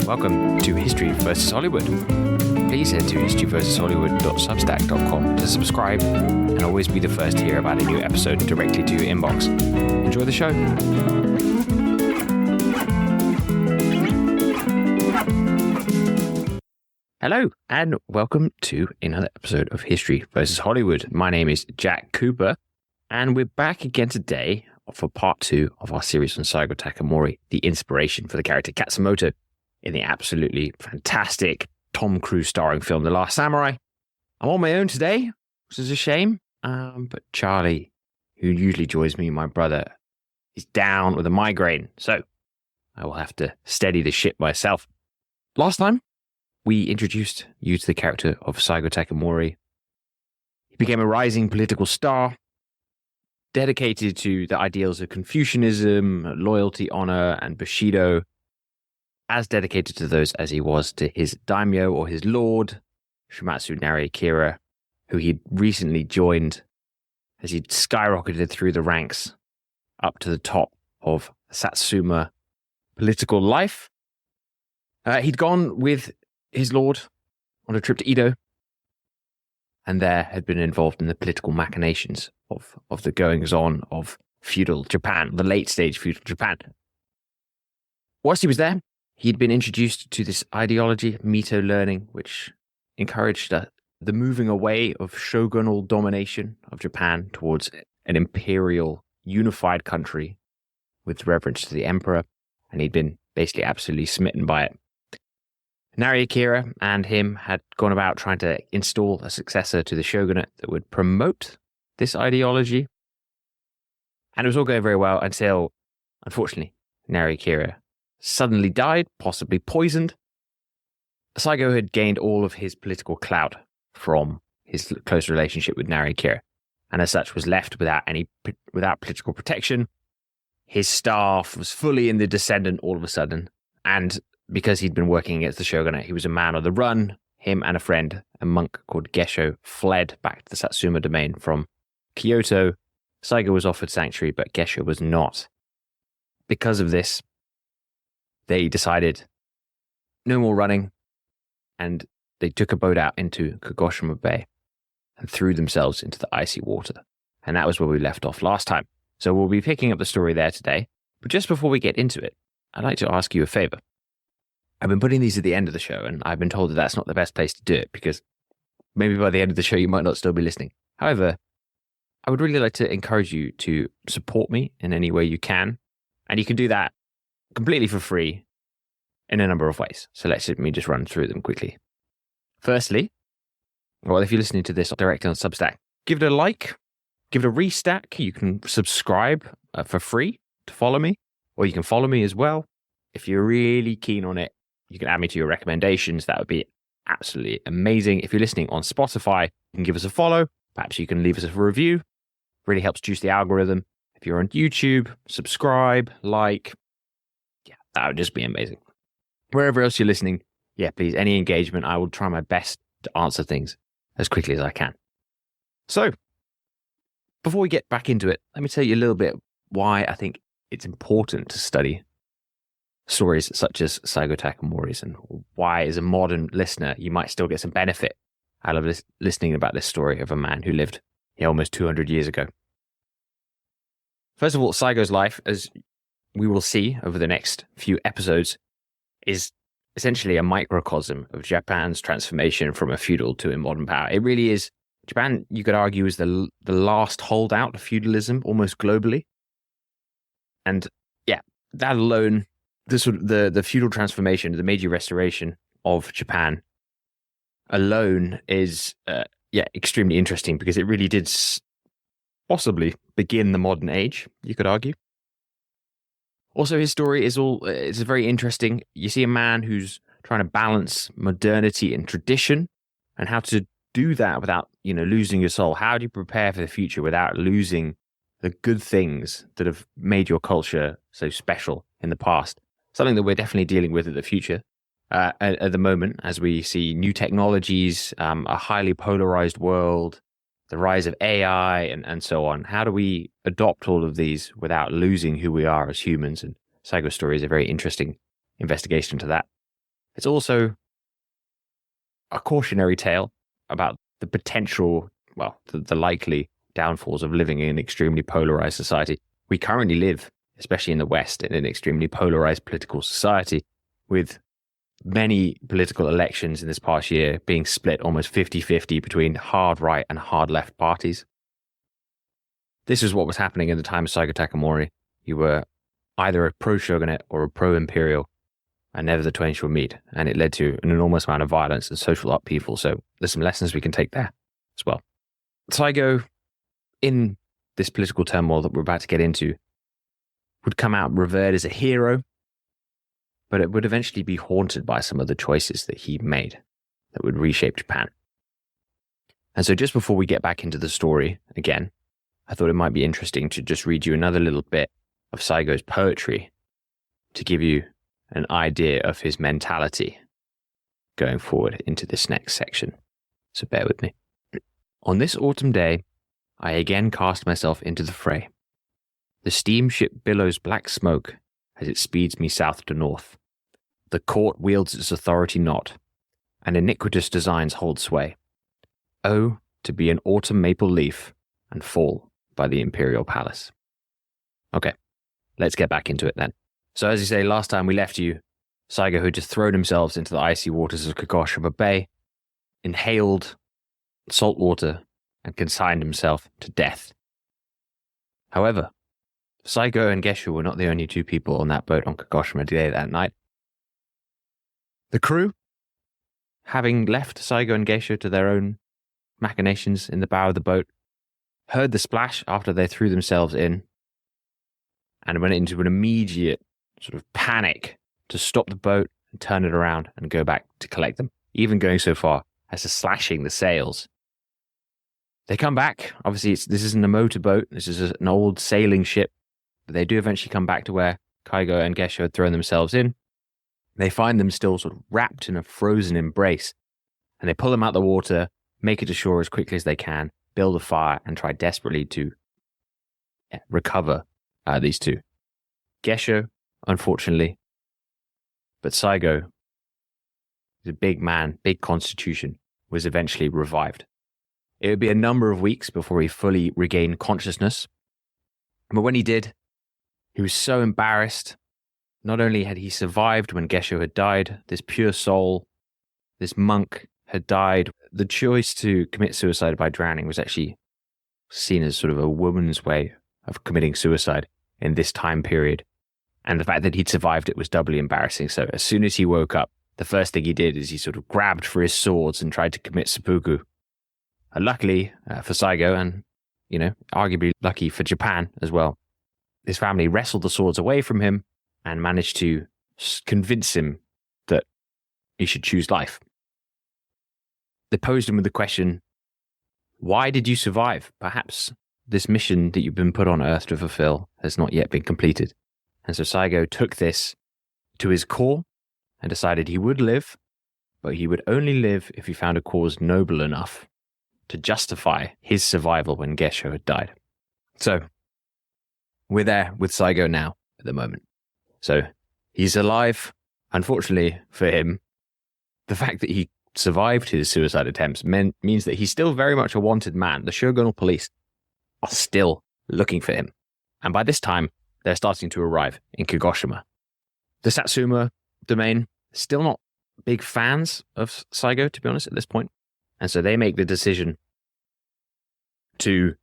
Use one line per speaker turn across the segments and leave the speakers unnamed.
Welcome to History vs. Hollywood. Please head to historyvshollywood.substack.com to subscribe and always be the first to hear about a new episode directly to your inbox. Enjoy the show. Hello, and welcome to another episode of History vs. Hollywood. My name is Jack Cooper, and we're back again today for part 2 of our series on Saigo Takamori, the inspiration for the character Katsumoto in the absolutely fantastic Tom Cruise starring film The Last Samurai. I'm on my own today, which is a shame, but Charlie, who usually joins me, my brother, is down with a migraine, so I will have to steady the ship myself. Last time, we introduced you to the character of Saigo Takamori. He became a rising political star, dedicated to the ideals of Confucianism, loyalty, honor, and Bushido, as dedicated to those as he was to his daimyo or his lord, Shumatsu Nariakira, who he'd recently joined as he'd skyrocketed through the ranks up to the top of Satsuma political life. He'd gone with his lord on a trip to Edo, and there had been involved in the political machinations of the goings-on of feudal Japan, the late-stage feudal Japan. Whilst he was there, he'd been introduced to this ideology, Mito learning, which encouraged the moving away of shogunal domination of Japan towards an imperial, unified country with reverence to the emperor, and he'd been basically absolutely smitten by it. Nariakira and him had gone about trying to install a successor to the shogunate that would promote this ideology. And it was all going very well until, unfortunately, Nariakira suddenly died, possibly poisoned. Saigo had gained all of his political clout from his close relationship with Nariakira, and as such was left without political protection. His staff was fully in the descendant all of a sudden, and because he'd been working against the shogunate, he was a man on the run. Him and a friend, a monk called Gesho, fled back to the Satsuma domain from Kyoto. Saigo was offered sanctuary, but Gesho was not. Because of this, they decided no more running, and they took a boat out into Kagoshima Bay and threw themselves into the icy water. And that was where we left off last time. So we'll be picking up the story there today. But just before we get into it, I'd like to ask you a favor. I've been putting these at the end of the show, and I've been told that that's not the best place to do it because maybe by the end of the show you might not still be listening. However, I would really like to encourage you to support me in any way you can, and you can do that completely for free in a number of ways. So let me just run through them quickly. Firstly, well, if you're listening to this directly on Substack, give it a like, give it a restack. You can subscribe for free to follow me, or you can follow me as well. If you're really keen on it, you can add me to your recommendations. That would be absolutely amazing. If you're listening on Spotify, you can give us a follow. Perhaps you can leave us a review. Really helps juice the algorithm. If you're on YouTube, subscribe, like. Yeah, that would just be amazing. Wherever else you're listening, yeah, please, any engagement, I will try my best to answer things as quickly as I can. So, before we get back into it, let me tell you a little bit why I think it's important to study stories such as Saigo Takamori's, and why, as a modern listener, you might still get some benefit out of listening about this story of a man who lived almost 200 years ago. First of all, Saigo's life, as we will see over the next few episodes, is essentially a microcosm of Japan's transformation from a feudal to a modern power. It really is. Japan, you could argue, is the last holdout of feudalism, almost globally. And yeah, that alone, the feudal transformation, the Meiji Restoration of Japan alone is extremely interesting because it really did possibly begin the modern age, you could argue. Also, his story is very interesting. You see a man who's trying to balance modernity and tradition, and how to do that without, losing your soul. How do you prepare for the future without losing the good things that have made your culture so special in the past? Something that we're definitely dealing with at the future, at the moment, as we see new technologies, a highly polarized world, the rise of AI, and so on. How do we adopt all of these without losing who we are as humans? And Saigo's story is a very interesting investigation to that. It's also a cautionary tale about the potential, well, the likely downfalls of living in an extremely polarized society. We currently live, especially in the West, in an extremely polarized political society, with many political elections in this past year being split almost 50-50 between hard right and hard left parties. This is what was happening in the time of Saigo Takamori. You were either a pro-shogunate or a pro-imperial, and never the twain shall meet. And it led to an enormous amount of violence and social upheaval. So there's some lessons we can take there as well. Saigo, in this political turmoil that we're about to get into, would come out revered as a hero, but it would eventually be haunted by some of the choices that he made that would reshape Japan. And so just before we get back into the story again, I thought it might be interesting to just read you another little bit of Saigo's poetry to give you an idea of his mentality going forward into this next section. So bear with me. On this autumn day, I again cast myself into the fray. The steamship billows black smoke as it speeds me south to north. The court wields its authority not, and iniquitous designs hold sway. Oh, to be an autumn maple leaf and fall by the imperial palace. Okay, let's get back into it then. So as you say, last time we left you, Saigo had just thrown himself into the icy waters of Kagoshima Bay, inhaled salt water, and consigned himself to death. However, Saigo and Gesho were not the only two people on that boat on Kagoshima Day that night. The crew, having left Saigo and Gesho to their own machinations in the bow of the boat, heard the splash after they threw themselves in and went into an immediate sort of panic to stop the boat and turn it around and go back to collect them, even going so far as to slashing the sails. They come back. Obviously, this isn't a motorboat. This is an old sailing ship. But they do eventually come back to where Saigo and Gesho had thrown themselves in. They find them still sort of wrapped in a frozen embrace. And they pull them out the water, make it to shore as quickly as they can, build a fire, and try desperately to recover these two. Gesho, unfortunately, but Saigo, the big man, big constitution, was eventually revived. It would be a number of weeks before he fully regained consciousness. But when he did, he was so embarrassed. Not only had he survived when Gesho had died, this pure soul, this monk had died. The choice to commit suicide by drowning was actually seen as sort of a woman's way of committing suicide in this time period. And the fact that he'd survived it was doubly embarrassing. So as soon as he woke up, the first thing he did is he sort of grabbed for his swords and tried to commit seppuku. Luckily for Saigo, and, arguably lucky for Japan as well, his family wrestled the swords away from him and managed to convince him that he should choose life. They posed him with the question, why did you survive? Perhaps this mission that you've been put on Earth to fulfill has not yet been completed. And so Saigo took this to his core and decided he would live, but he would only live if he found a cause noble enough to justify his survival when Gesho had died. So, we're there with Saigo now at the moment. So, he's alive. Unfortunately for him, the fact that he survived his suicide attempts means that he's still very much a wanted man. The shogunal police are still looking for him. And by this time, they're starting to arrive in Kagoshima. The Satsuma domain, still not big fans of Saigo, to be honest, at this point. And so they make the decision to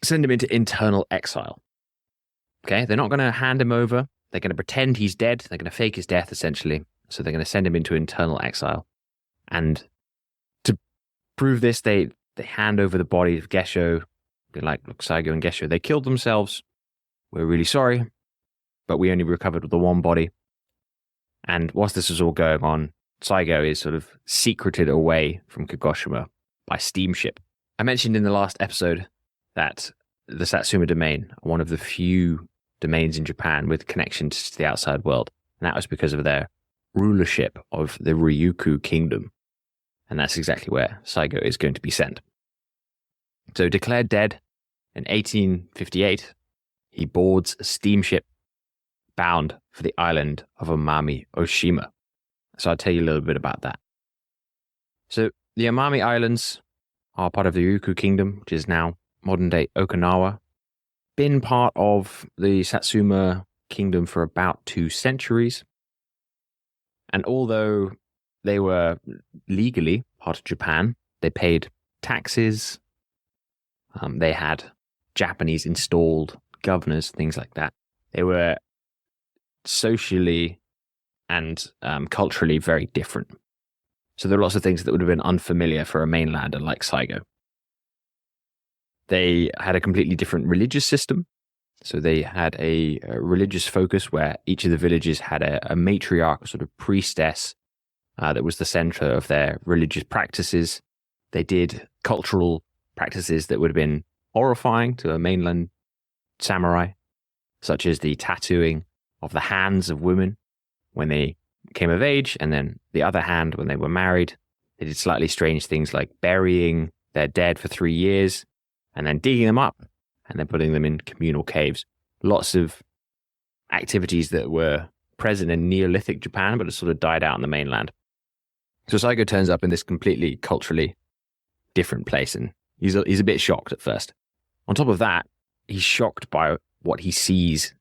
send him into internal exile. Okay, they're not going to hand him over. They're going to pretend he's dead. They're going to fake his death, essentially. So they're going to send him into internal exile. And to prove this, they hand over the body of Gesho. They're like, look, Saigo and Gesho, they killed themselves. We're really sorry, but we only recovered the one body. And whilst this is all going on, Saigo is sort of secreted away from Kagoshima by steamship. I mentioned in the last episode that the Satsuma domain are one of the few domains in Japan with connections to the outside world. And that was because of their rulership of the Ryukyu kingdom. And that's exactly where Saigo is going to be sent. So declared dead in 1858, he boards a steamship bound for the island of Amami Oshima. So I'll tell you a little bit about that. So the Amami Islands are part of the Ryukyu Kingdom, which is now modern-day Okinawa. Been part of the Satsuma Kingdom for about 2 centuries. And although they were legally part of Japan, they paid taxes. They had Japanese installed governors, things like that. They were socially and culturally very different. So there are lots of things that would have been unfamiliar for a mainlander like Saigo. They had a completely different religious system. So they had a religious focus where each of the villages had a matriarch, sort of priestess, that was the center of their religious practices. They did cultural practices that would have been horrifying to a mainland samurai, such as the tattooing of the hands of women when they came of age, and then the other hand when they were married. They did slightly strange things like burying their dead for 3 years and then digging them up and then putting them in communal caves. Lots of activities that were present in Neolithic Japan, but it sort of died out on the mainland. So Saigo turns up in this completely culturally different place, and he's a bit shocked at first. On top of that, he's shocked by what he sees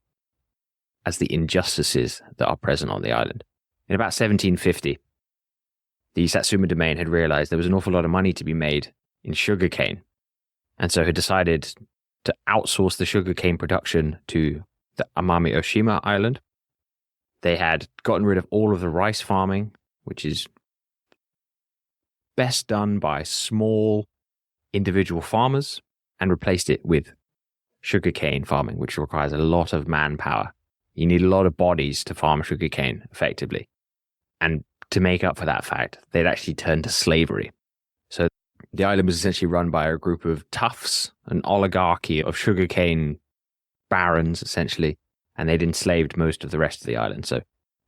as the injustices that are present on the island. In about 1750, the Satsuma domain had realized there was an awful lot of money to be made in sugarcane, and so had decided to outsource the sugarcane production to the Amami Oshima island. They had gotten rid of all of the rice farming, which is best done by small individual farmers, and replaced it with sugarcane farming, which requires a lot of manpower. You need a lot of bodies to farm sugarcane effectively. And to make up for that fact, they'd actually turned to slavery. So the island was essentially run by a group of toughs, an oligarchy of sugarcane barons, essentially, and they'd enslaved most of the rest of the island. So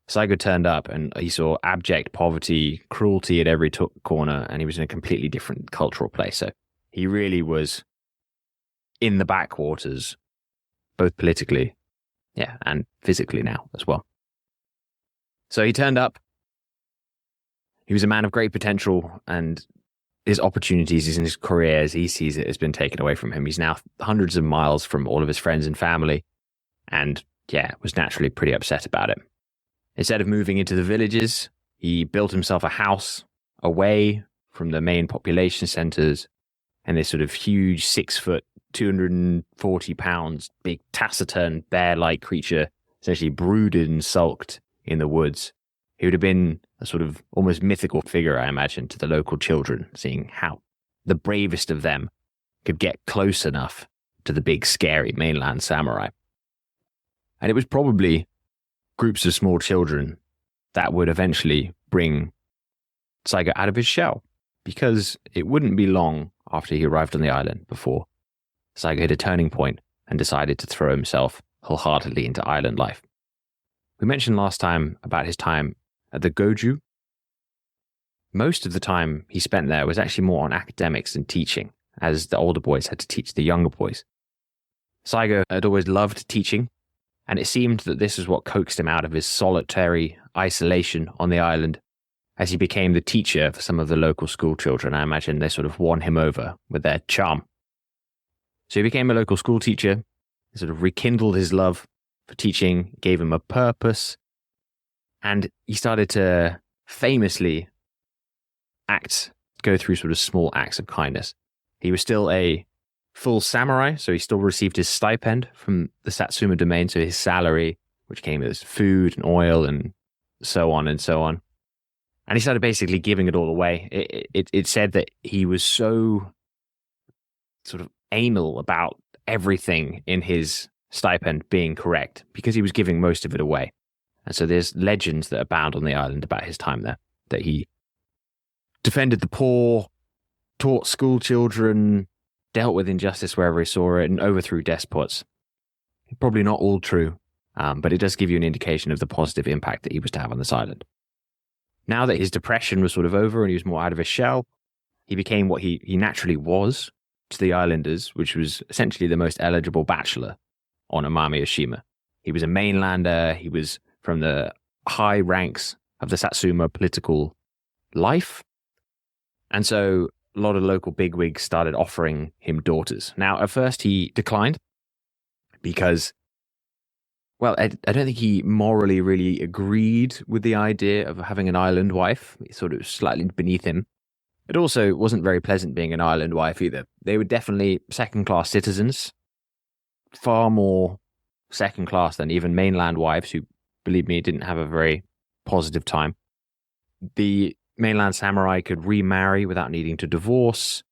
Saigo turned up and he saw abject poverty, cruelty at every corner, and he was in a completely different cultural place. So he really was in the backwaters, both politically, and physically now as well. So he turned up. He was a man of great potential, and his opportunities in his career, as he sees it, has been taken away from him. He's now hundreds of miles from all of his friends and family, and was naturally pretty upset about it. Instead of moving into the villages, he built himself a house away from the main population centers, and this sort of huge 6-foot, 240 pounds, big taciturn bear-like creature essentially brooded and sulked in the woods. He would have been a sort of almost mythical figure, I imagine, to the local children, seeing how the bravest of them could get close enough to the big, scary mainland samurai. And it was probably groups of small children that would eventually bring Saigo out of his shell, because it wouldn't be long after he arrived on the island before Saigo hit a turning point and decided to throw himself wholeheartedly into island life. We mentioned last time about his time at the Goju. Most of the time he spent there was actually more on academics and teaching, as the older boys had to teach the younger boys. Saigo had always loved teaching, and it seemed that this was what coaxed him out of his solitary isolation on the island, as he became the teacher for some of the local school children. I imagine they sort of won him over with their charm. So he became a local school teacher, sort of rekindled his love for teaching, gave him a purpose, and he started to famously go through sort of small acts of kindness. He was still a full samurai, so he still received his stipend from the Satsuma domain, so his salary, which came as food and oil and so on and so on. And he started basically giving it all away. It said that he was so sort of anal about everything in his stipend being correct, because he was giving most of it away. And so there's legends that abound on the island about his time there, that he defended the poor, taught school children, dealt with injustice wherever he saw it, and overthrew despots. Probably not all true, but it does give you an indication of the positive impact that he was to have on this island. Now that his depression was sort of over and he was more out of his shell, he became what he naturally was to the islanders, which was essentially the most eligible bachelor on Amami Oshima. He was a mainlander, he was from the high ranks of the Satsuma political life. And so a lot of local bigwigs started offering him daughters. Now, at first he declined because, well, I don't think he morally really agreed with the idea of having an island wife. He thought it was slightly beneath him. It also wasn't very pleasant being an island wife either. They were definitely second-class citizens, far more second-class than even mainland wives, who, believe me, didn't have a very positive time. The mainland samurai could remarry without needing to divorce.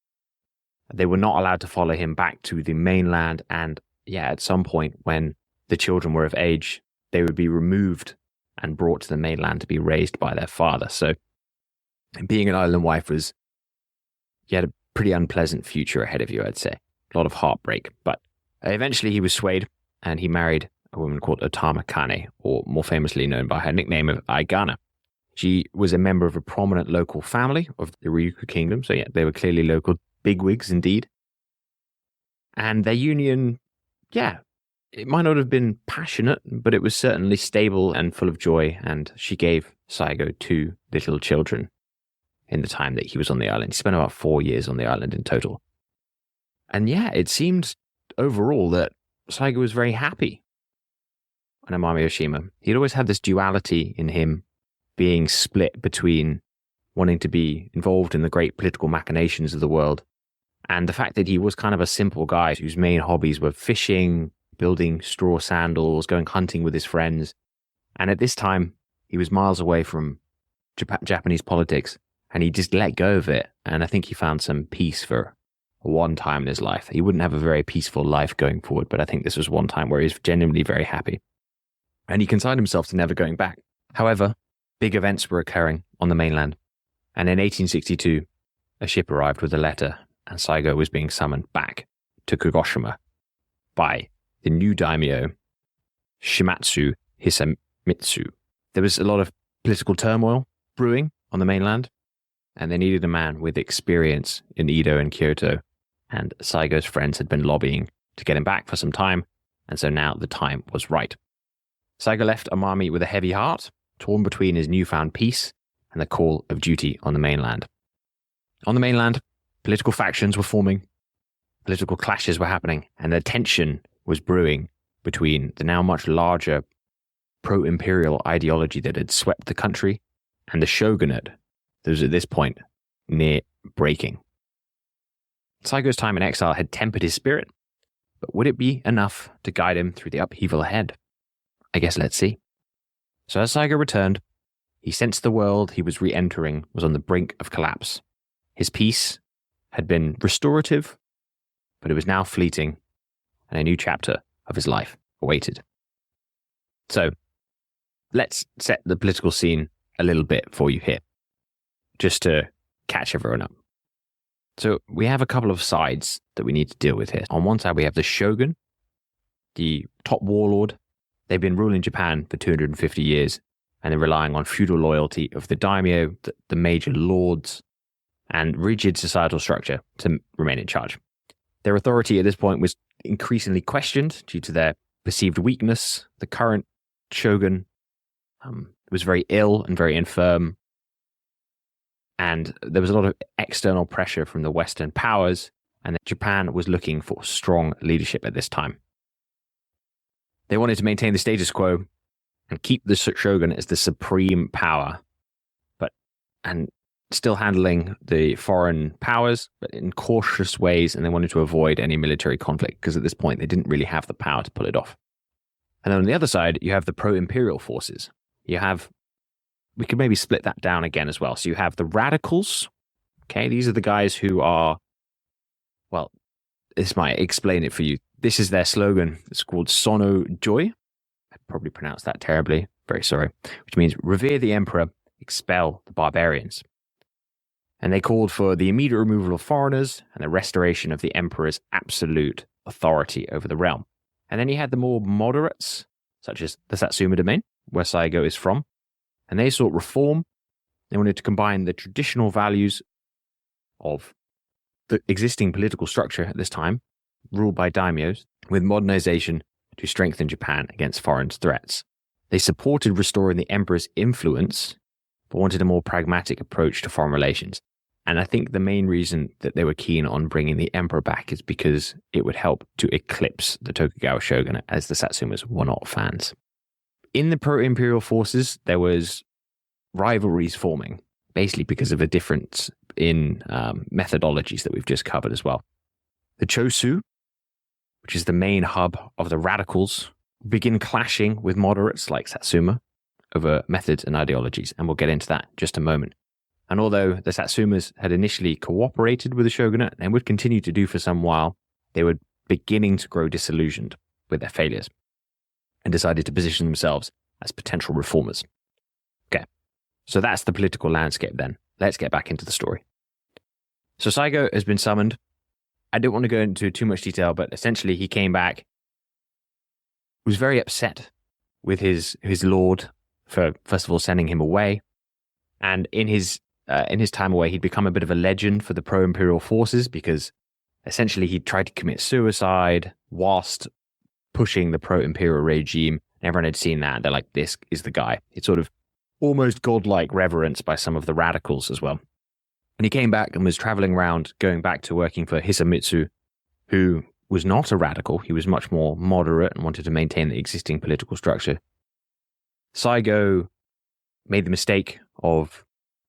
They were not allowed to follow him back to the mainland, and at some point when the children were of age, they would be removed and brought to the mainland to be raised by their father. So being an island wife was, you had a pretty unpleasant future ahead of you, I'd say. A lot of heartbreak. But eventually he was swayed, and he married a woman called Otama Kane, or more famously known by her nickname of Aigana. She was a member of a prominent local family of the Ryukyu Kingdom, so they were clearly local bigwigs indeed. And their union, it might not have been passionate, but it was certainly stable and full of joy, and she gave Saigo 2 little children in the time that he was on the island. He spent about 4 years on the island in total. And it seemed overall that Saigo was very happy on Amami Oshima. He'd always had this duality in him, being split between wanting to be involved in the great political machinations of the world and the fact that he was kind of a simple guy whose main hobbies were fishing, building straw sandals, going hunting with his friends. And at this time, he was miles away from Japanese politics, and he just let go of it. And I think he found some peace for one time in his life. He wouldn't have a very peaceful life going forward, but I think this was one time where he was genuinely very happy. And he consigned himself to never going back. However, big events were occurring on the mainland. And in 1862, a ship arrived with a letter, and Saigo was being summoned back to Kagoshima by the new daimyo, Shimatsu Hisamitsu. There was a lot of political turmoil brewing on the mainland, and they needed a man with experience in Edo and Kyoto, and Saigo's friends had been lobbying to get him back for some time, and so now the time was right. Saigo left Amami with a heavy heart, torn between his newfound peace and the call of duty on the mainland. On the mainland, political factions were forming, political clashes were happening, and the tension was brewing between the now much larger pro-imperial ideology that had swept the country and the shogunate that was at this point near breaking. Saigo's time in exile had tempered his spirit, but would it be enough to guide him through the upheaval ahead? I guess let's see. So as Saigo returned, he sensed the world he was re-entering was on the brink of collapse. His peace had been restorative, but it was now fleeting, and a new chapter of his life awaited. So, let's set the political scene a little bit for you here, just to catch everyone up. So, we have a couple of sides that we need to deal with here. On one side, we have the shogun, the top warlord. They've been ruling Japan for 250 years, and they're relying on feudal loyalty of the daimyo, the major lords, and rigid societal structure to remain in charge. Their authority at this point was increasingly questioned due to their perceived weakness. The current shogun was very ill and very infirm, and there was a lot of external pressure from the Western powers, and Japan was looking for strong leadership at this time. They wanted to maintain the status quo and keep the shogun as the supreme power, and still handling the foreign powers, but in cautious ways, and they wanted to avoid any military conflict, because at this point they didn't really have the power to pull it off. And then on the other side, you have the pro-imperial forces. We could maybe split that down again as well. So you have the radicals. Okay, these are the guys who are, well, this might explain it for you. This is their slogan. It's called Sono Joy. I probably pronounced that terribly. Very sorry. Which means revere the emperor, expel the barbarians. And they called for the immediate removal of foreigners and the restoration of the emperor's absolute authority over the realm. And then you had the more moderates, such as the Satsuma domain, where Saigo is from, and they sought reform. They wanted to combine the traditional values of the existing political structure at this time, ruled by daimyos, with modernization to strengthen Japan against foreign threats. They supported restoring the emperor's influence but wanted a more pragmatic approach to foreign relations. And I think the main reason that they were keen on bringing the emperor back is because it would help to eclipse the Tokugawa shogunate, as the Satsumas were not fans. In the pro-imperial forces, there was rivalries forming, basically because of a difference in methodologies that we've just covered as well. The Chosu, which is the main hub of the radicals, begin clashing with moderates like Satsuma over methods and ideologies, and we'll get into that in just a moment. And although the Satsumas had initially cooperated with the shogunate and would continue to do for some while, they were beginning to grow disillusioned with their failures and decided to position themselves as potential reformers. Okay, so that's the political landscape then. Let's get back into the story. So Saigo has been summoned. I don't want to go into too much detail, but essentially he came back, was very upset with his lord for, first of all, sending him away. And in his time away, he'd become a bit of a legend for the pro-imperial forces because essentially he tried to commit suicide whilst pushing the pro-imperial regime. Everyone had seen that. They're like, this is the guy. It's sort of almost godlike reverence by some of the radicals as well. And he came back and was traveling around, going back to working for Hisamitsu, who was not a radical. He was much more moderate and wanted to maintain the existing political structure. Saigo made the mistake of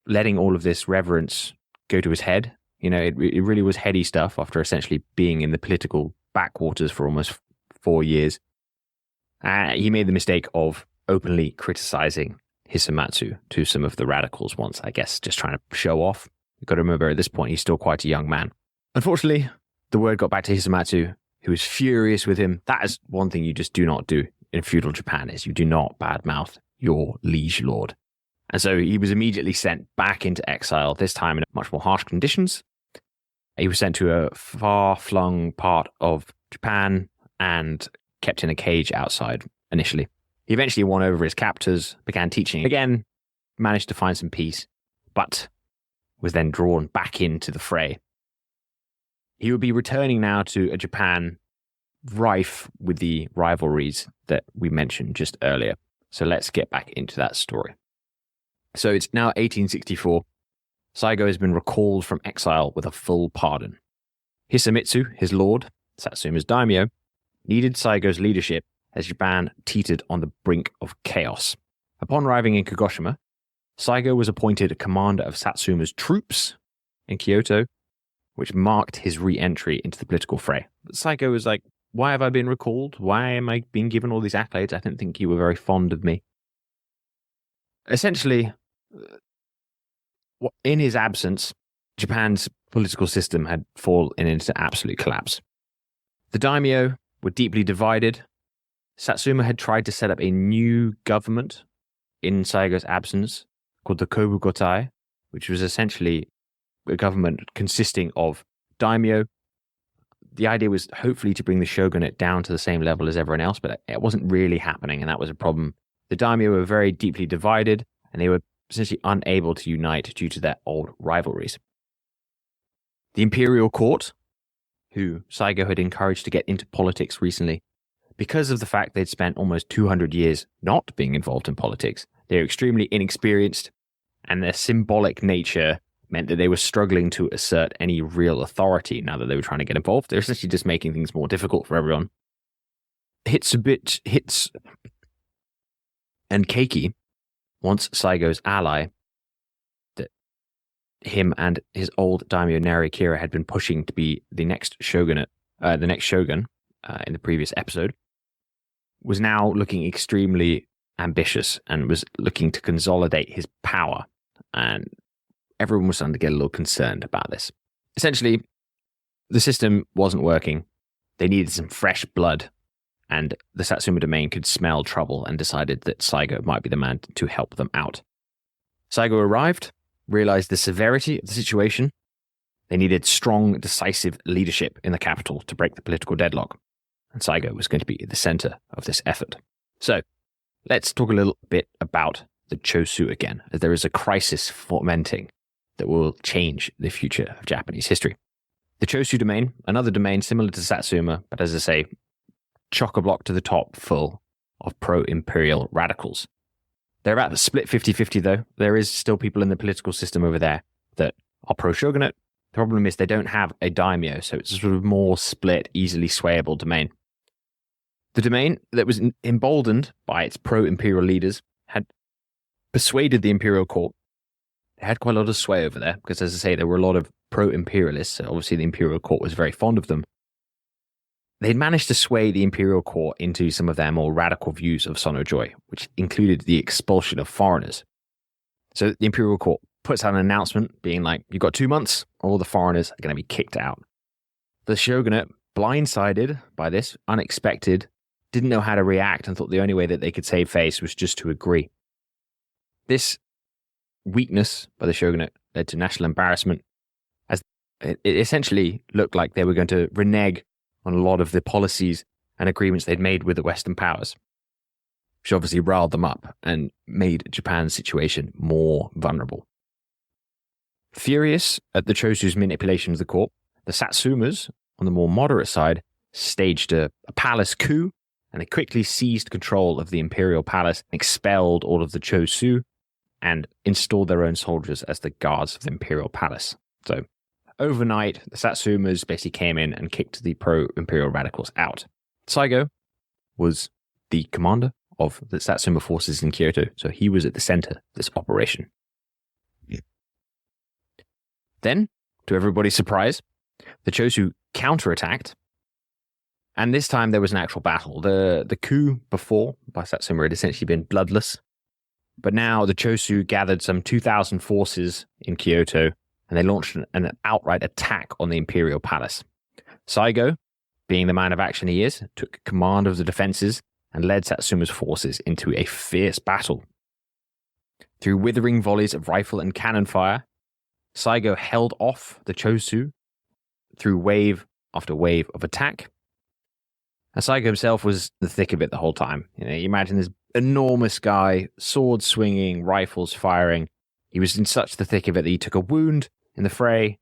letting all of this reverence go to his head. You know, it really was heady stuff after essentially being in the political backwaters for almost 4 years. He made the mistake of openly criticizing Hisamatsu to some of the radicals once, I guess, just trying to show off. You've got to remember at this point, he's still quite a young man. Unfortunately, the word got back to Hisamatsu, who was furious with him. That is one thing you just do not do in feudal Japan, is you do not badmouth your liege lord. And so he was immediately sent back into exile, this time in much more harsh conditions. He was sent to a far-flung part of Japan and kept in a cage outside initially. He eventually won over his captors, began teaching again, managed to find some peace, but was then drawn back into the fray. He would be returning now to a Japan rife with the rivalries that we mentioned just earlier. So let's get back into that story. So it's now 1864. Saigo has been recalled from exile with a full pardon. Hisamitsu, his lord, Satsuma's daimyo, needed Saigo's leadership as Japan teetered on the brink of chaos. Upon arriving in Kagoshima, Saigo was appointed commander of Satsuma's troops in Kyoto, which marked his re-entry into the political fray. But Saigo was like, why have I been recalled? Why am I being given all these accolades? I didn't think you were very fond of me. Essentially, in his absence, Japan's political system had fallen into absolute collapse. The daimyo were deeply divided. Satsuma had tried to set up a new government in Saigo's absence called the Kobugotai, which was essentially a government consisting of daimyo. The idea was hopefully to bring the shogunate down to the same level as everyone else, but it wasn't really happening, and that was a problem. The daimyo were very deeply divided, and they were essentially unable to unite due to their old rivalries. The imperial court, who Saigo had encouraged to get into politics recently, because of the fact they'd spent almost 200 years not being involved in politics, they were extremely inexperienced, and their symbolic nature meant that they were struggling to assert any real authority now that they were trying to get involved. They're essentially just making things more difficult for everyone. Hits and Keiki, once Saigo's ally, that him and his old daimyo Narikira had been pushing to be the next shogun in the previous episode, was now looking extremely ambitious and was looking to consolidate his power. And everyone was starting to get a little concerned about this. Essentially, the system wasn't working. They needed some fresh blood, and the Satsuma domain could smell trouble and decided that Saigo might be the man to help them out. Saigo arrived, realized the severity of the situation. They needed strong, decisive leadership in the capital to break the political deadlock, and Saigo was going to be at the center of this effort. So, let's talk a little bit about the Chosu again, as there is a crisis fomenting that will change the future of Japanese history. The Chosu domain, another domain similar to Satsuma, but as I say, chock-a-block to the top full of pro-imperial radicals. They're about to split 50-50 though. There is still people in the political system over there that are pro-shogunate. The problem is they don't have a daimyo, so it's a sort of more split, easily swayable domain. The domain that was emboldened by its pro-imperial leaders had persuaded the imperial court. They had quite a lot of sway over there because, as I say, there were a lot of pro-imperialists, so obviously the imperial court was very fond of them. They'd managed to sway the imperial court into some of their more radical views of Sono Joy, which included the expulsion of foreigners. So the imperial court puts out an announcement being like, you've got 2 months, all the foreigners are going to be kicked out. The shogunate, blindsided by this, unexpected, didn't know how to react and thought the only way that they could save face was just to agree. This weakness by the shogunate led to national embarrassment, as it essentially looked like they were going to renege on a lot of the policies and agreements they'd made with the Western powers, which obviously riled them up and made Japan's situation more vulnerable. Furious at the Chosu's manipulation of the court, the Satsumas, on the more moderate side, staged a palace coup, and they quickly seized control of the imperial palace, expelled all of the Chosu, and installed their own soldiers as the guards of the imperial palace. So overnight, the Satsumas basically came in and kicked the pro-imperial radicals out. Saigo was the commander of the Satsuma forces in Kyoto, so he was at the center of this operation. Then, to everybody's surprise, the Chosu counterattacked, and this time there was an actual battle. The coup before by Satsuma had essentially been bloodless, but now the Chosu gathered some 2,000 forces in Kyoto, and they launched an outright attack on the imperial palace. Saigo, being the man of action he is, took command of the defenses and led Satsuma's forces into a fierce battle. Through withering volleys of rifle and cannon fire, Saigo held off the Chosu through wave after wave of attack. And Saigo himself was in the thick of it the whole time. You imagine this enormous guy, sword swinging, rifles firing. He was in such the thick of it that he took a wound in the fray,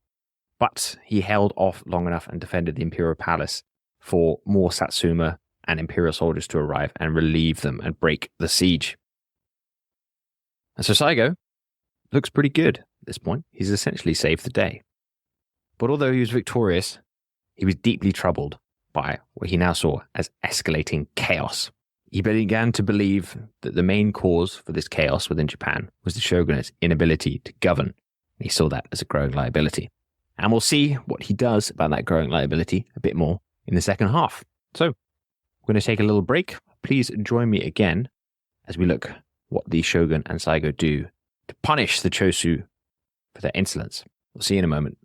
but he held off long enough and defended the imperial palace for more Satsuma and imperial soldiers to arrive and relieve them and break the siege. And so Saigo looks pretty good at this point. He's essentially saved the day. But although he was victorious, he was deeply troubled by what he now saw as escalating chaos. He began to believe that the main cause for this chaos within Japan was the shogunate's inability to govern. He saw that as a growing liability. And we'll see what he does about that growing liability a bit more in the second half. So, we're going to take a little break. Please join me again as we look what the shogun and Saigo do to punish the Chosu for their insolence. We'll see you in a moment.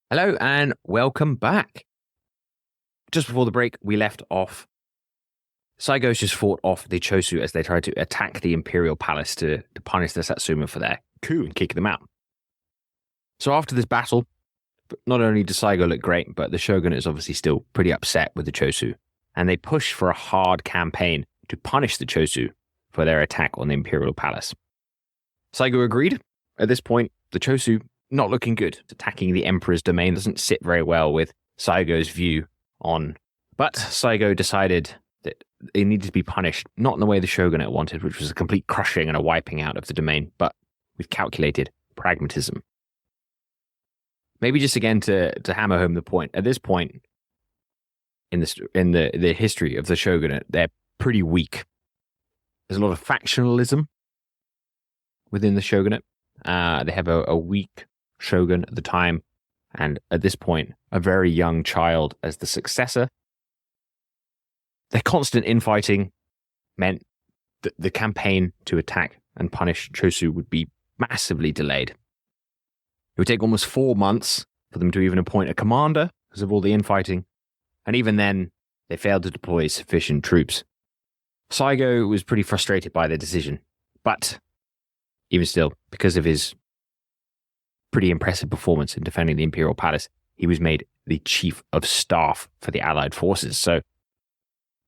Hello and welcome back. Just before the break, we left off. Saigo's just fought off the Chosu as they tried to attack the imperial palace to punish the Satsuma for their coup and kick them out. So after this battle, not only does Saigo look great, but the shogun is obviously still pretty upset with the Chosu, and they push for a hard campaign to punish the Chosu for their attack on the imperial palace. Saigo agreed. At this point, the Chosu not looking good. Attacking the emperor's domain doesn't sit very well with Saigo's view on. But Saigo decided that they needed to be punished, not in the way the shogunate wanted, which was a complete crushing and a wiping out of the domain, but with calculated pragmatism. Maybe just again to hammer home the point. At this point in the history of the shogunate, they're pretty weak. There's a lot of factionalism within the shogunate. They have a weak shogun at the time, and at this point, a very young child as the successor. Their constant infighting meant that the campaign to attack and punish Chosu would be massively delayed. It would take almost 4 months for them to even appoint a commander because of all the infighting, and even then, they failed to deploy sufficient troops. Saigo was pretty frustrated by their decision, but even still, because of his pretty impressive performance in defending the imperial palace, he was made the chief of staff for the allied forces. So,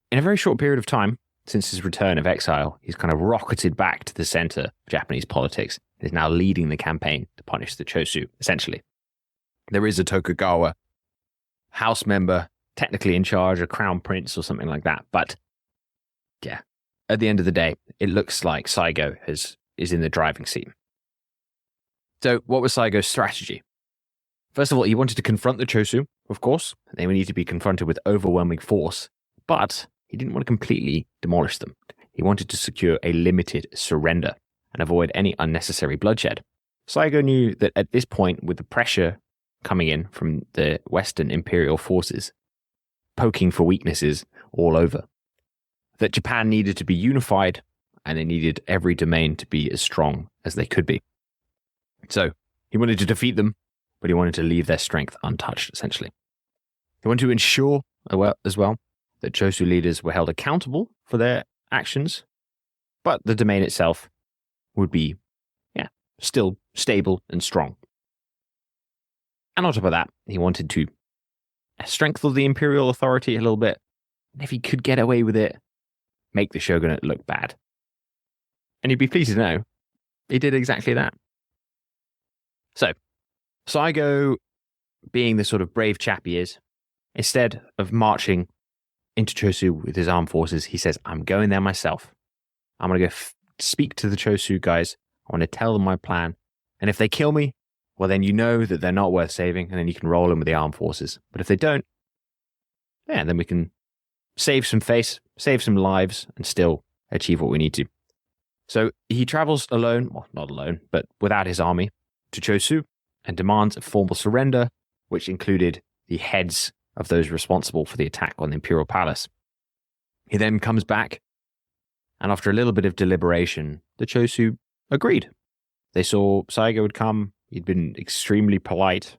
in a very short period of time, since his return of exile, he's kind of rocketed back to the center of Japanese politics is now leading the campaign to punish the Chosu, essentially. There is a Tokugawa house member technically in charge, a crown prince or something like that. But yeah, at the end of the day, it looks like Saigo is in the driving seat. So what was Saigo's strategy? First of all, he wanted to confront the Chosu, of course. They would need to be confronted with overwhelming force, but he didn't want to completely demolish them. He wanted to secure a limited surrender and avoid any unnecessary bloodshed. Saigo knew that at this point, with the pressure coming in from the Western imperial forces, poking for weaknesses all over, that Japan needed to be unified and they needed every domain to be as strong as they could be. So he wanted to defeat them, but he wanted to leave their strength untouched, essentially. He wanted to ensure as well that Chosu leaders were held accountable for their actions, but the domain itself would be, still stable and strong. And on top of that, he wanted to strengthen the imperial authority a little bit, and if he could get away with it, make the shogunate look bad. And you'd be pleased to know, he did exactly that. So, Saigo, being the sort of brave chap he is, instead of marching into Chosu with his armed forces, he says, I'm going there myself. I'm going to go speak to the Chosu guys. I want to tell them my plan. And if they kill me, well, then you know that they're not worth saving, and then you can roll in with the armed forces. But if they don't, then we can save some face, save some lives, and still achieve what we need to. So he travels alone, well, not alone, but without his army, to Chosu and demands a formal surrender, which included the heads of those responsible for the attack on the imperial palace. He then comes back, and after a little bit of deliberation, the Chosu agreed. They saw Saigo would come. He'd been extremely polite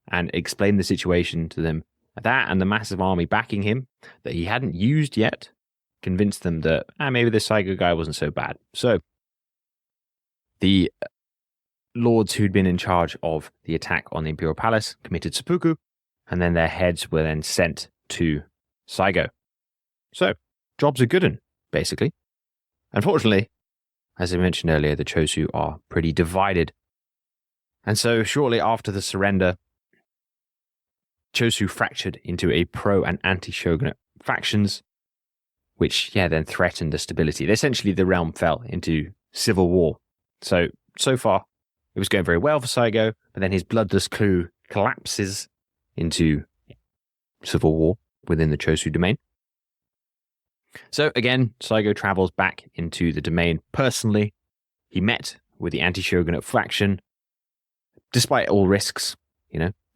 and explained the situation to them. That and the massive army backing him that he hadn't used yet convinced them that maybe this Saigo guy wasn't so bad. So the lords who'd been in charge of the attack on the imperial palace committed seppuku, and then their heads were then sent to Saigo. So job's a good one, basically. Unfortunately, as I mentioned earlier, the Chosu are pretty divided. And so shortly after the surrender, Chosu fractured into a pro and anti-shogunate factions, which, then threatened the stability. Essentially, the realm fell into civil war. So far, it was going very well for Saigo, but then his bloodless coup collapses into civil war within the Chosu domain. So again, Saigo travels back into the domain personally. He met with the anti-shogunate faction. Despite all risks,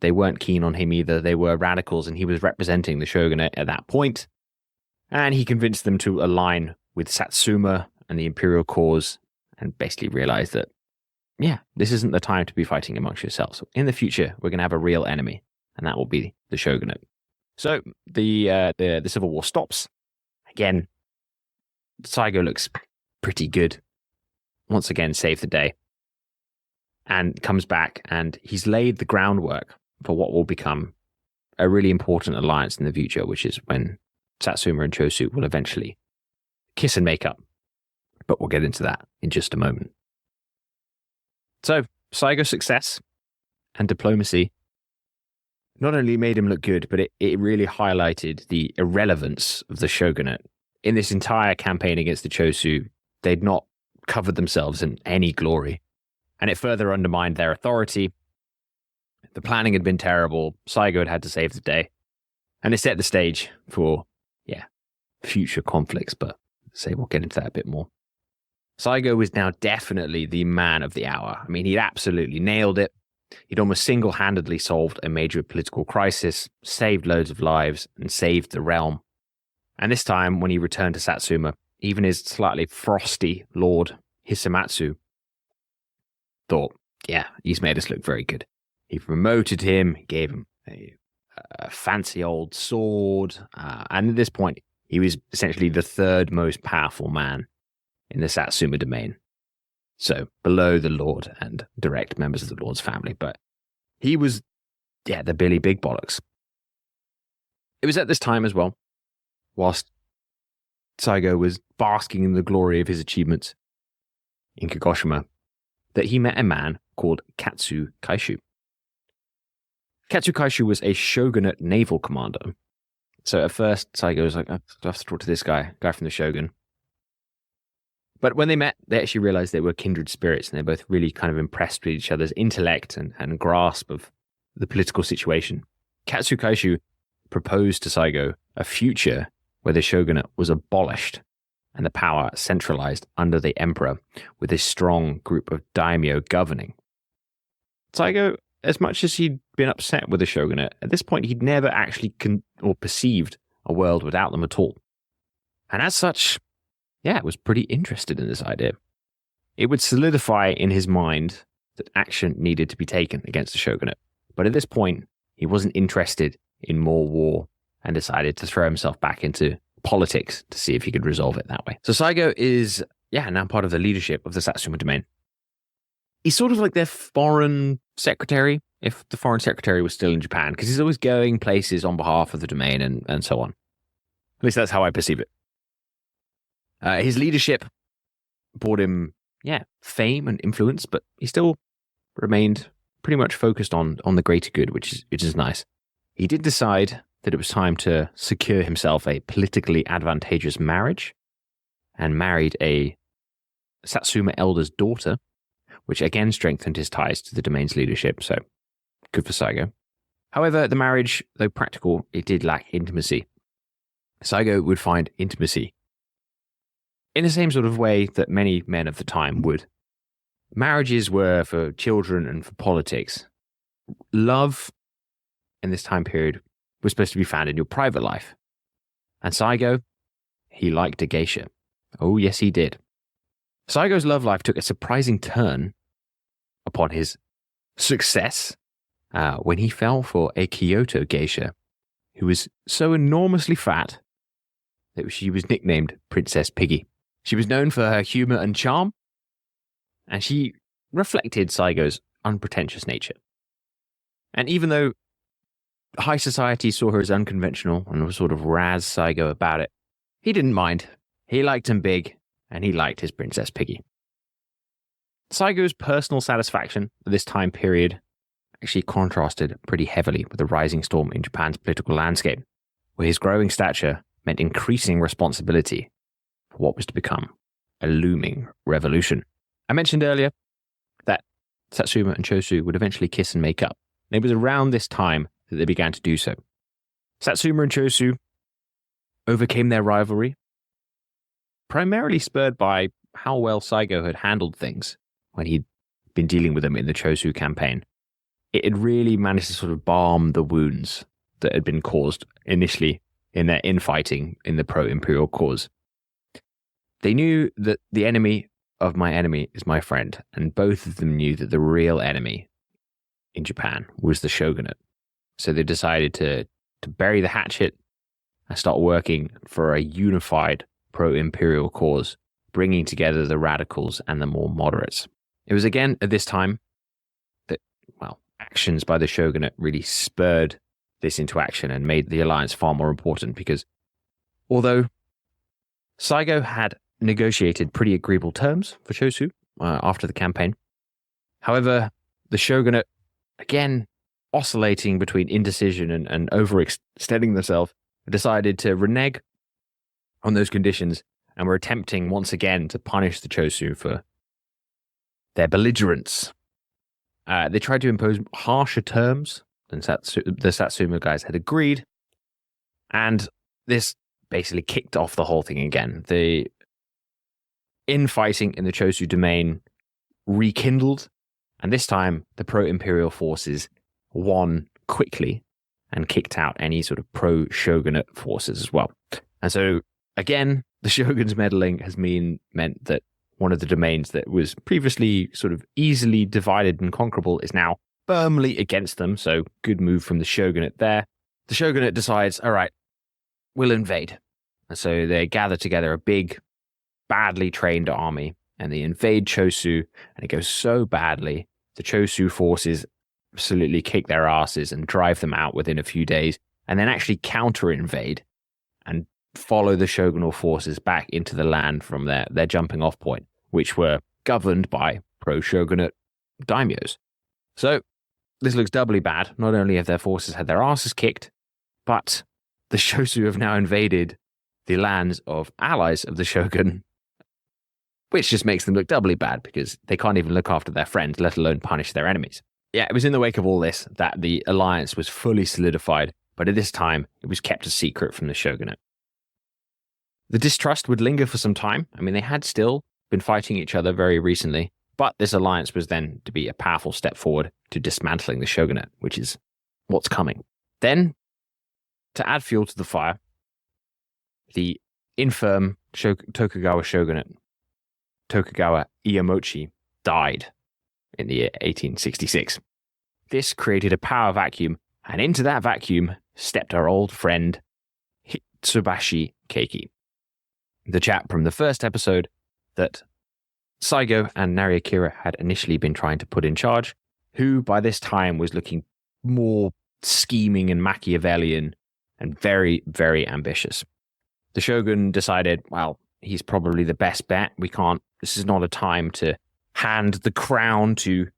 they weren't keen on him either. They were radicals, and he was representing the shogunate at that point. And he convinced them to align with Satsuma and the imperial cause, and basically realized that, this isn't the time to be fighting amongst yourselves. In the future, we're going to have a real enemy, and that will be the shogunate. So the civil war stops. Again, Saigo looks pretty good. Once again, saved the day. And comes back, and he's laid the groundwork for what will become a really important alliance in the future, which is when Satsuma and Chosu will eventually kiss and make up. But we'll get into that in just a moment. So, Saigo's success and diplomacy not only made him look good, but it really highlighted the irrelevance of the shogunate. In this entire campaign against the Chosu, they'd not covered themselves in any glory, and it further undermined their authority. The planning had been terrible. Saigo had to save the day, and it set the stage for, future conflicts, but we'll get into that a bit more. Saigo was now definitely the man of the hour. I mean, he'd absolutely nailed it. He'd almost single-handedly solved a major political crisis, saved loads of lives, and saved the realm. And this time, when he returned to Satsuma, even his slightly frosty lord, Hisamatsu, thought, he's made us look very good. He promoted him, gave him a fancy old sword, and at this point, he was essentially the third most powerful man in the Satsuma domain. So, below the lord and direct members of the lord's family. But he was, the Billy Big Bollocks. It was at this time as well, whilst Saigo was basking in the glory of his achievements in Kagoshima, that he met a man called Katsumoto. Katsumoto was a shogunate naval commander. So at first, Saigo was like, I have to talk to this guy from the shogun. But when they met, they actually realized they were kindred spirits, and they're both really kind of impressed with each other's intellect and grasp of the political situation. Katsumoto proposed to Saigo a future where the shogunate was abolished and the power centralized under the emperor with a strong group of daimyo governing. Saigo, as much as he'd been upset with the shogunate, at this point he'd never actually perceived a world without them at all. And as such, was pretty interested in this idea. It would solidify in his mind that action needed to be taken against the shogunate. But at this point, he wasn't interested in more war and decided to throw himself back into politics to see if he could resolve it that way. So Saigo is, now part of the leadership of the Satsuma domain. He's sort of like their foreign secretary, if the foreign secretary was still in Japan, because he's always going places on behalf of the domain and so on. At least that's how I perceive it. His leadership brought him, fame and influence, but he still remained pretty much focused on the greater good, which is nice. He did decide that it was time to secure himself a politically advantageous marriage and married a Satsuma elder's daughter, which again strengthened his ties to the domain's leadership, so good for Saigo. However, the marriage, though practical, it did lack intimacy. Saigo would find intimacy in the same sort of way that many men of the time would. Marriages were for children and for politics. Love in this time period was supposed to be found in your private life. And Saigo, he liked a geisha. Oh, yes, he did. Saigo's love life took a surprising turn upon his success when he fell for a Kyoto geisha who was so enormously fat that she was nicknamed Princess Piggy. She was known for her humor and charm, and she reflected Saigo's unpretentious nature. And even though high society saw her as unconventional and was sort of razz Saigo about it, he didn't mind. He liked him big, and he liked his Princess Piggy. Saigo's personal satisfaction at this time period actually contrasted pretty heavily with the rising storm in Japan's political landscape, where his growing stature meant increasing responsibility for what was to become a looming revolution. I mentioned earlier that Satsuma and Chosu would eventually kiss and make up. And it was around this time that they began to do so. Satsuma and Chosu overcame their rivalry, primarily spurred by how well Saigo had handled things when he'd been dealing with them in the Chosu campaign. It had really managed to sort of balm the wounds that had been caused initially in their infighting in the pro-imperial cause. They knew that the enemy of my enemy is my friend, and both of them knew that the real enemy in Japan was the shogunate. So they decided to bury the hatchet and start working for a unified pro-imperial cause, bringing together the radicals and the more moderates. It was again at this time that, actions by the shogunate really spurred this into action and made the alliance far more important, because although Saigo had negotiated pretty agreeable terms for Chosu after the campaign, however, the shogunate, again, oscillating between indecision and overextending themselves, decided to renege on those conditions and were attempting once again to punish the Chosu for their belligerence. They tried to impose harsher terms than the Satsuma guys had agreed, and this basically kicked off the whole thing again. The infighting in the Chosu domain rekindled, and this time the pro-imperial forces won quickly and kicked out any sort of pro-shogunate forces as well. And so, again, the shogun's meddling has meant that one of the domains that was previously sort of easily divided and conquerable is now firmly against them, so good move from the shogunate there. The shogunate decides, all right, we'll invade. And so they gather together a big, badly trained army, and they invade Chosu, and it goes so badly, the Chosu forces absolutely kick their asses and drive them out within a few days, and then actually counter-invade and follow the shogunal forces back into the land from their jumping off point, which were governed by pro-shogunate daimyos. So this looks doubly bad. Not only have their forces had their asses kicked, but the Chosu have now invaded the lands of allies of the shogun, which just makes them look doubly bad because they can't even look after their friends, let alone punish their enemies. Yeah, it was in the wake of all this that the alliance was fully solidified, but at this time, it was kept a secret from the shogunate. The distrust would linger for some time. I mean, they had still been fighting each other very recently, but this alliance was then to be a powerful step forward to dismantling the shogunate, which is what's coming. Then, to add fuel to the fire, the infirm Tokugawa shogunate, Tokugawa Iemochi, died in the year 1866. This created a power vacuum, and into that vacuum stepped our old friend Hitsubashi Keiki, the chap from the first episode that Saigo and Nariakira had initially been trying to put in charge, who by this time was looking more scheming and Machiavellian and very, very ambitious. The shogun decided, well, he's probably the best bet. This is not a time to hand the crown to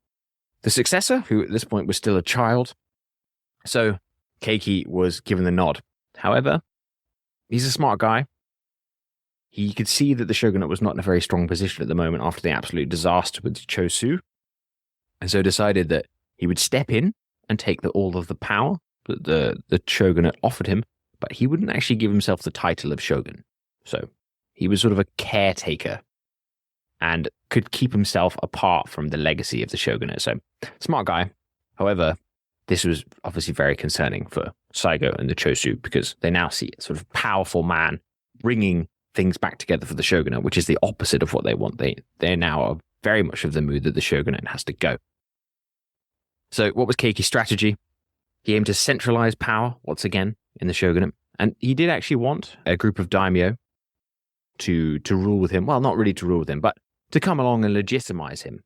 the successor, who at this point was still a child. So Keiki was given the nod. However, he's a smart guy. He could see that the shogunate was not in a very strong position at the moment after the absolute disaster with Chosu, and so decided that he would step in and take all of the power that the shogunate offered him, but he wouldn't actually give himself the title of shogun. So he was sort of a caretaker and could keep himself apart from the legacy of the shogunate. So smart guy. However, this was obviously very concerning for Saigo and the Chosu because they now see a sort of powerful man bringing things back together for the shogunate, which is the opposite of what they want. They now are very much of the mood that the shogunate has to go. So what was Keiki's strategy? He aimed to centralize power once again in the shogunate, and he did actually want a group of daimyo to rule with him. Well, not really to rule with him, but to come along and legitimize him.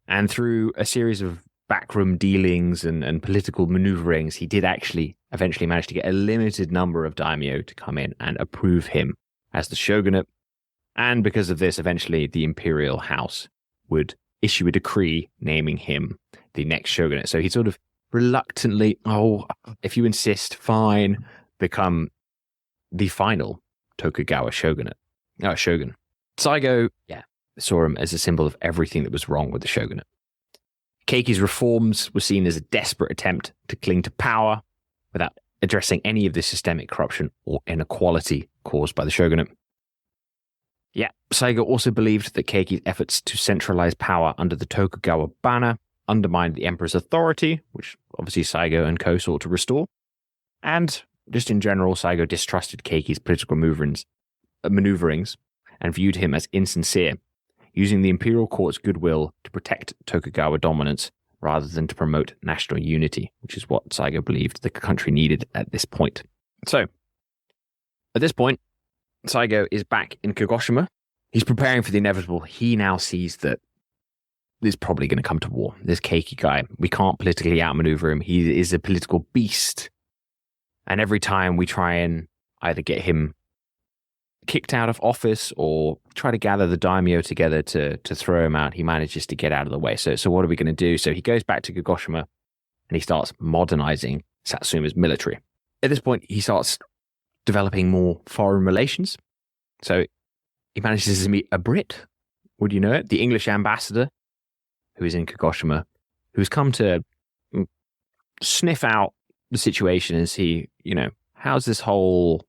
And through a series of backroom dealings and political maneuverings, he did actually eventually manage to get a limited number of daimyo to come in and approve him as the shogunate. And because of this, eventually the imperial house would issue a decree naming him the next shogunate. So he sort of reluctantly, if you insist, fine, become the final Tokugawa shogun. Saigo, saw him as a symbol of everything that was wrong with the shogunate. Keiki's reforms were seen as a desperate attempt to cling to power without addressing any of the systemic corruption or inequality caused by the shogunate. Saigo also believed that Keiki's efforts to centralize power under the Tokugawa banner undermined the emperor's authority, which obviously Saigo and co sought to restore. And just in general, Saigo distrusted Keiki's political maneuverings and viewed him as insincere, using the imperial court's goodwill to protect Tokugawa dominance rather than to promote national unity, which is what Saigo believed the country needed at this point. So, at this point, Saigo is back in Kagoshima. He's preparing for the inevitable. He now sees that there's probably going to come to war. This Keiki guy, we can't politically outmaneuver him. He is a political beast. And every time we try and either get him kicked out of office or try to gather the daimyo together to throw him out, he manages to get out of the way. So what are we going to do? So he goes back to Kagoshima and he starts modernizing Satsuma's military. At this point, he starts developing more foreign relations. So he manages to meet a Brit, would you know it? The English ambassador, who is in Kagoshima, who's come to sniff out the situation and see, how's this whole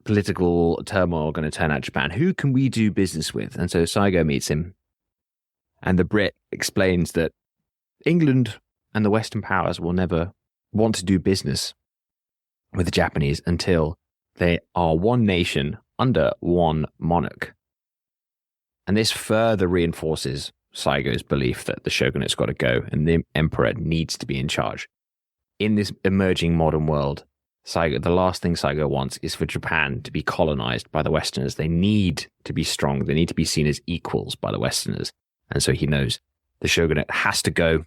political turmoil going to turn out Japan? Who can we do business with? And so Saigo meets him, and the Brit explains that England and the Western powers will never want to do business with the Japanese until they are one nation under one monarch. And this further reinforces Saigo's belief that the shogunate's got to go and the emperor needs to be in charge. In this emerging modern world, the last thing Saigo wants is for Japan to be colonized by the Westerners. They need to be strong. They need to be seen as equals by the Westerners. And so he knows the shogunate has to go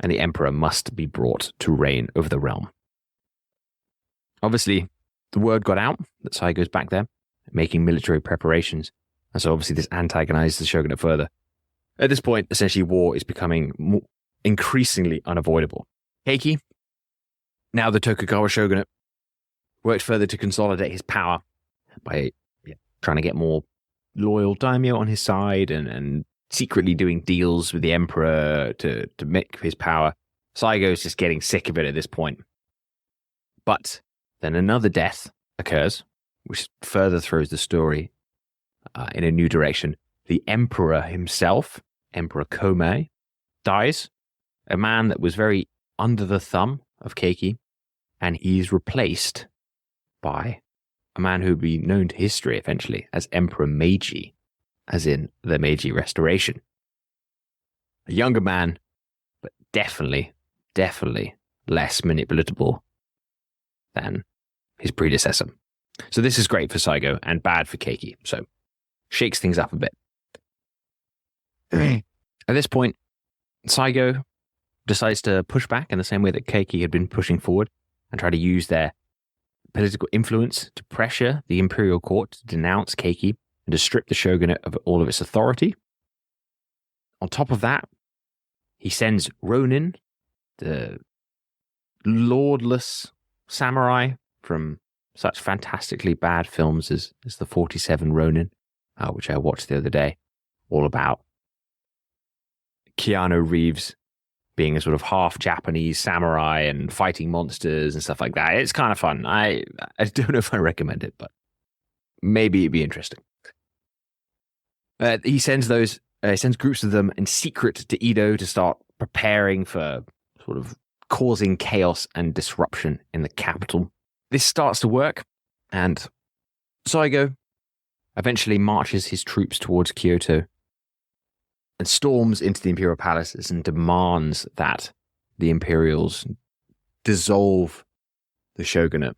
and the emperor must be brought to reign over the realm. Obviously, the word got out that Saigo's back there, making military preparations. And so obviously this antagonizes the shogunate further. At this point, essentially, war is becoming increasingly unavoidable. Keiki, now the Tokugawa shogunate, worked further to consolidate his power by trying to get more loyal daimyo on his side and secretly doing deals with the emperor to make his power. Saigo's just getting sick of it at this point. But then another death occurs, which further throws the story in a new direction. The emperor himself, Emperor Komei, dies, a man that was very under the thumb of Keiki, and he's replaced by a man who would be known to history eventually as Emperor Meiji, as in the Meiji Restoration. A younger man, but definitely less manipulatable than his predecessor. So this is great for Saigo and bad for Keiki, so shakes things up a bit. At this point, Saigo decides to push back in the same way that Keiki had been pushing forward and try to use their political influence to pressure the imperial court to denounce Keiki and to strip the shogunate of all of its authority. On top of that, he sends Ronin, the lordless samurai from such fantastically bad films as the 47 Ronin, which I watched the other day, all about Keanu Reeves being a sort of half Japanese samurai and fighting monsters and stuff like that. It's kind of fun. I don't know if I recommend it, but maybe it'd be interesting. He sends groups of them in secret to Edo to start preparing for sort of causing chaos and disruption in the capital. This starts to work, and Saigo eventually marches his troops towards Kyoto and storms into the imperial palaces and demands that the imperials dissolve the shogunate.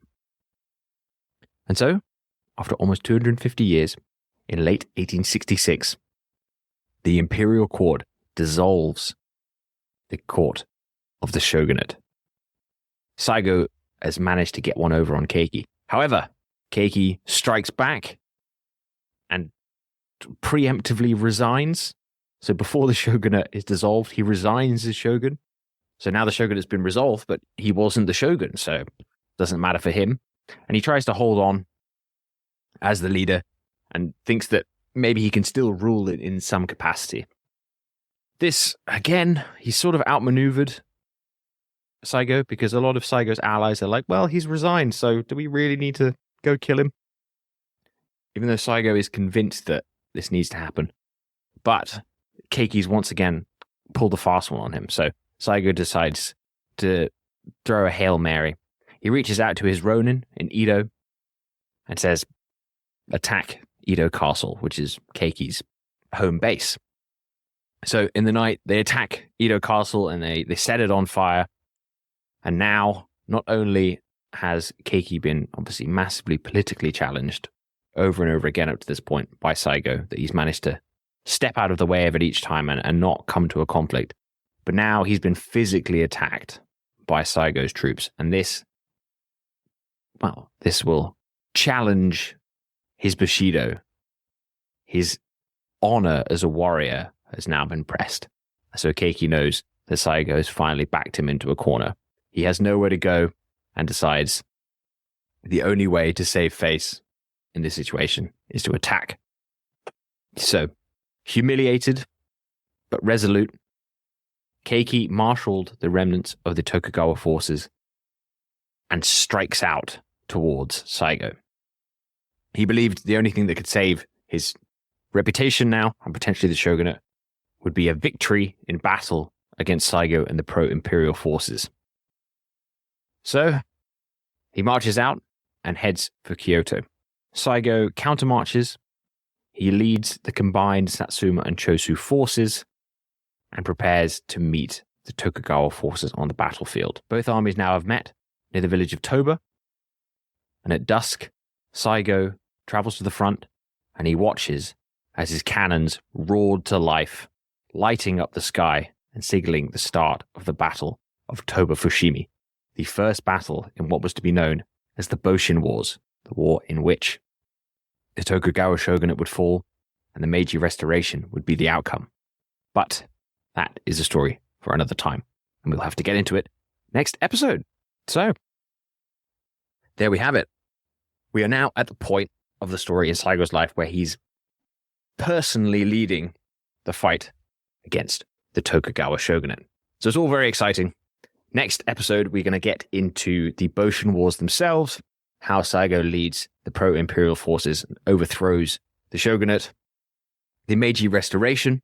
And so, after almost 250 years, in late 1866, the imperial court dissolves the court of the shogunate. Saigo has managed to get one over on Keiki. However, Keiki strikes back and preemptively resigns. So before the shogunate is dissolved, he resigns as shogun. So now the shogunate has been resolved, but he wasn't the shogun, so it doesn't matter for him. And he tries to hold on as the leader and thinks that maybe he can still rule it in some capacity. This, again, he's sort of outmaneuvered Saigo, because a lot of Saigo's allies are like, well, he's resigned, so do we really need to go kill him? Even though Saigo is convinced that this needs to happen. But Keiki's once again pulled a fast one on him, so Saigo decides to throw a Hail Mary. He reaches out to his Ronin in Edo and says, attack Edo Castle, which is Keiki's home base. So in the night, they attack Edo Castle and they set it on fire. And now, not only has Keiki been obviously massively politically challenged over and over again up to this point by Saigo, that he's managed to step out of the way of it each time and not come to a conflict, but now he's been physically attacked by Saigo's troops. And this will challenge his Bushido. His honor as a warrior has now been pressed. So Keiki knows that Saigo has finally backed him into a corner. He has nowhere to go and decides the only way to save face in this situation is to attack. So, humiliated but resolute, Keiki marshaled the remnants of the Tokugawa forces and strikes out towards Saigo. He believed the only thing that could save his reputation now, and potentially the shogunate, would be a victory in battle against Saigo and the pro-imperial forces. So, he marches out and heads for Kyoto. Saigo countermarches. He leads the combined Satsuma and Chosu forces and prepares to meet the Tokugawa forces on the battlefield. Both armies now have met near the village of Toba, and at dusk, Saigo travels to the front and he watches as his cannons roared to life, lighting up the sky and signaling the start of the Battle of Toba Fushimi, the first battle in what was to be known as the Boshin Wars, the war in which the Tokugawa shogunate would fall and the Meiji Restoration would be the outcome. But that is a story for another time, and we'll have to get into it next episode. So, there we have it. We are now at the point of the story in Saigo's life where he's personally leading the fight against the Tokugawa shogunate. So it's all very exciting. Next episode, we're going to get into the Boshin Wars themselves, how Saigo leads the pro-imperial forces and overthrows the shogunate, the Meiji Restoration,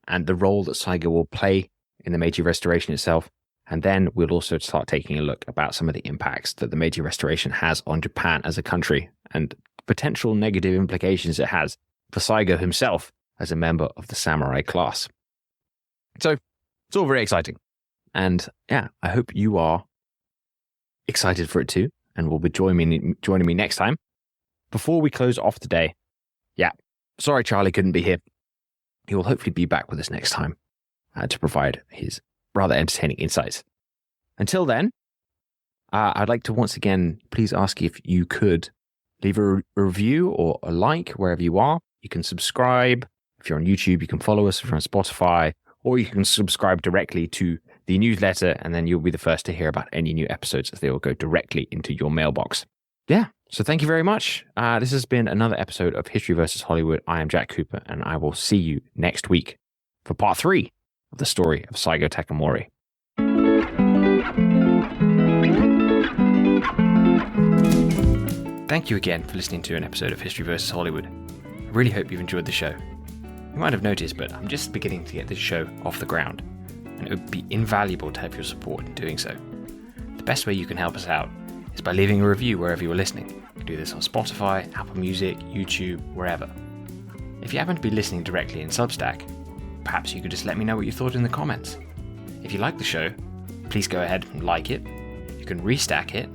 and the role that Saigo will play in the Meiji Restoration itself. And then we'll also start taking a look about some of the impacts that the Meiji Restoration has on Japan as a country and potential negative implications it has for Saigo himself as a member of the samurai class. So it's all very exciting. And yeah, I hope you are excited for it too, and will be joining me next time. Before we close off today, sorry Charlie couldn't be here. He will hopefully be back with us next time to provide his rather entertaining insights. Until then, I'd like to once again please ask if you could leave a review or a like wherever you are. You can subscribe. If you're on YouTube, you can follow us. If you're on Spotify, or you can subscribe directly to the newsletter, and then you'll be the first to hear about any new episodes as they will go directly into your mailbox. Yeah, so thank you very much. This has been another episode of History vs. Hollywood. I am Jack Cooper, and I will see you next week for part 3 of the story of Saigo Takamori. Thank you again for listening to an episode of History vs. Hollywood. I really hope you've enjoyed the show. You might have noticed, but I'm just beginning to get this show off the ground, and it would be invaluable to have your support in doing so. The best way you can help us out is by leaving a review wherever you are listening. You can do this on Spotify, Apple Music, YouTube, wherever. If you happen to be listening directly in Substack, perhaps you could just let me know what you thought in the comments. If you like the show, please go ahead and like it. You can restack it,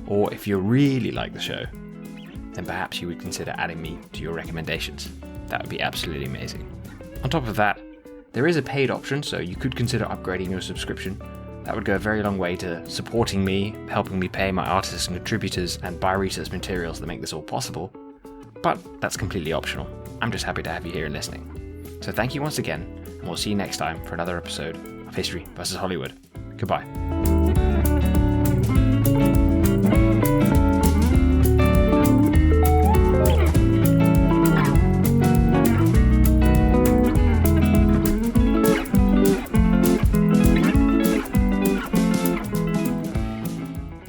or if you really like the show, then perhaps you would consider adding me to your recommendations. That would be absolutely amazing. On top of that, there is a paid option, so you could consider upgrading your subscription. That would go a very long way to supporting me, helping me pay my artists and contributors, and buy research materials that make this all possible. But that's completely optional. I'm just happy to have you here and listening. So thank you once again, and we'll see you next time for another episode of History vs. Hollywood. Goodbye.